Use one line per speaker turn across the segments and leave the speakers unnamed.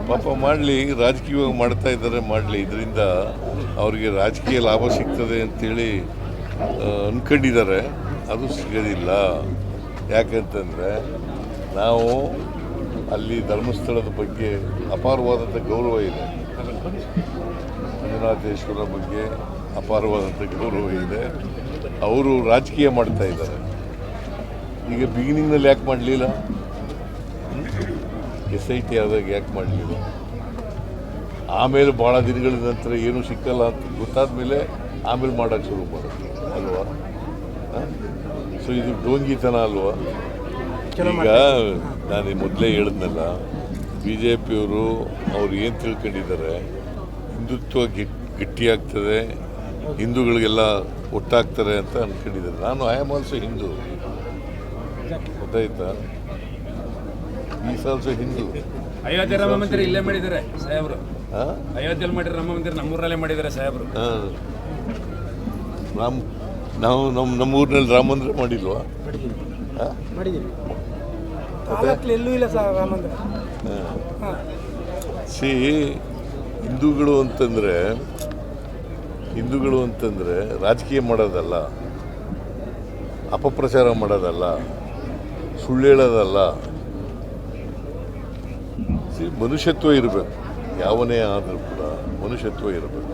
ಪಾಪ ಮಾಡಲಿ, ರಾಜಕೀಯವಾಗಿ ಮಾಡ್ತಾ ಇದ್ದಾರೆ, ಮಾಡಲಿ. ಇದರಿಂದ ಅವರಿಗೆ ರಾಜಕೀಯ ಲಾಭ ಸಿಗ್ತದೆ ಅಂತೇಳಿ ಅಂದ್ಕೊಂಡಿದ್ದಾರೆ. ಅದು ಸಿಗೋದಿಲ್ಲ. ಯಾಕಂತಂದರೆ ನಾವು ಅಲ್ಲಿ ಧರ್ಮಸ್ಥಳದ ಬಗ್ಗೆ ಅಪಾರವಾದಂಥ ಗೌರವ ಇದೆ. ಮಂಜುನಾಥೇಶ್ವರ ಬಗ್ಗೆ ಅಪಾರವಾದಂಥ ಗೌರವ ಇದೆ. ಅವರು ರಾಜಕೀಯ ಮಾಡ್ತಾ ಇದ್ದಾರೆ. ಈಗ ಬಿಗಿನಿಂಗ್ನಲ್ಲಿ ಯಾಕೆ ಮಾಡಲಿಲ್ಲ? SIT ಆದಾಗ ಯಾಕೆ ಮಾಡಲಿಲ್ಲ? ಆಮೇಲೆ ಭಾಳ ದಿನಗಳ ನಂತರ ಏನೂ ಸಿಕ್ಕಲ್ಲ ಅಂತ ಗೊತ್ತಾದ ಮೇಲೆ ಆಮೇಲೆ ಮಾಡೋಕ್ಕೆ ಶುರು ಮಾಡೋದು ಅಲ್ವಾ? ಸೊ ಇದು ಡೋಂಗಿತನ ಅಲ್ವಾ? ಈಗ ನಾನು ಮೊದಲೇ ಹೇಳಿದ್ನಲ್ಲ, BJPಯವರು ಅವ್ರು ಏನು ತಿಳ್ಕೊಂಡಿದ್ದಾರೆ, ಹಿಂದುತ್ವ ಗಟ್ಟಿಯಾಗ್ತದೆ, ಹಿಂದೂಗಳಿಗೆಲ್ಲ ಒಟ್ಟಾಗ್ತಾರೆ ಅಂತ ಅಂದ್ಕೊಂಡಿದ್ದಾರೆ. ನಾನು ಐ ಆಮ್ ಆಲ್ಸೋ ಹಿಂದೂ, ಗೊತ್ತಾಯ್ತಾ? Is also Hindu.
ಅಯೋಧ್ಯೆ ರಾಮ ಮಂದಿರ ಇಲ್ಲೇ ಮಾಡಿದ್ದಾರೆ ಸಾಹೇಬರು. ಅಯೋಧ್ಯೆಯಲ್ಲಿ ಮಾಡಿರೋ ರಾಮ ಮಂದಿರ ನಮ್ಮೂರಲ್ಲೇ ಮಾಡಿದ್ದಾರೆ ಸಾಹೇಬರು.
ನಾವು ನಮ್ಮೂರಿನಲ್ಲಿ ರಾಮ ಮಂದಿರ ಮಾಡಿಲ್ವಾ?
ಎಲ್ಲೂ ಇಲ್ಲ ಸರ್ ರಾಮ ಮಂದಿರ.
ಸಿ ಹಿಂದೂಗಳು ಅಂತಂದರೆ ರಾಜಕೀಯ ಮಾಡೋದಲ್ಲ, ಅಪಪ್ರಚಾರ ಮಾಡೋದಲ್ಲ, ಸುಳ್ಳು ಹೇಳೋದಲ್ಲ. ಮನುಷ್ಯತ್ವ ಇರಬೇಕು. ಯಾವನೇ ಆದರೂ ಕೂಡ ಮನುಷ್ಯತ್ವ ಇರಬೇಕು.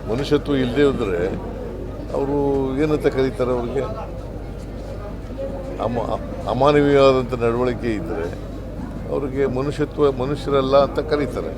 ಮನುಷ್ಯತ್ವ ಇಲ್ಲದೆ ಹೋದರೆ ಅವರು ಏನಂತ ಕರೀತಾರೆ? ಅವ್ರಿಗೆ ಅಮಾನವೀಯವಾದಂಥ ನಡವಳಿಕೆ ಇದ್ದರೆ ಅವ್ರಿಗೆ ಮನುಷ್ಯರಲ್ಲ ಅಂತ ಕರೀತಾರೆ.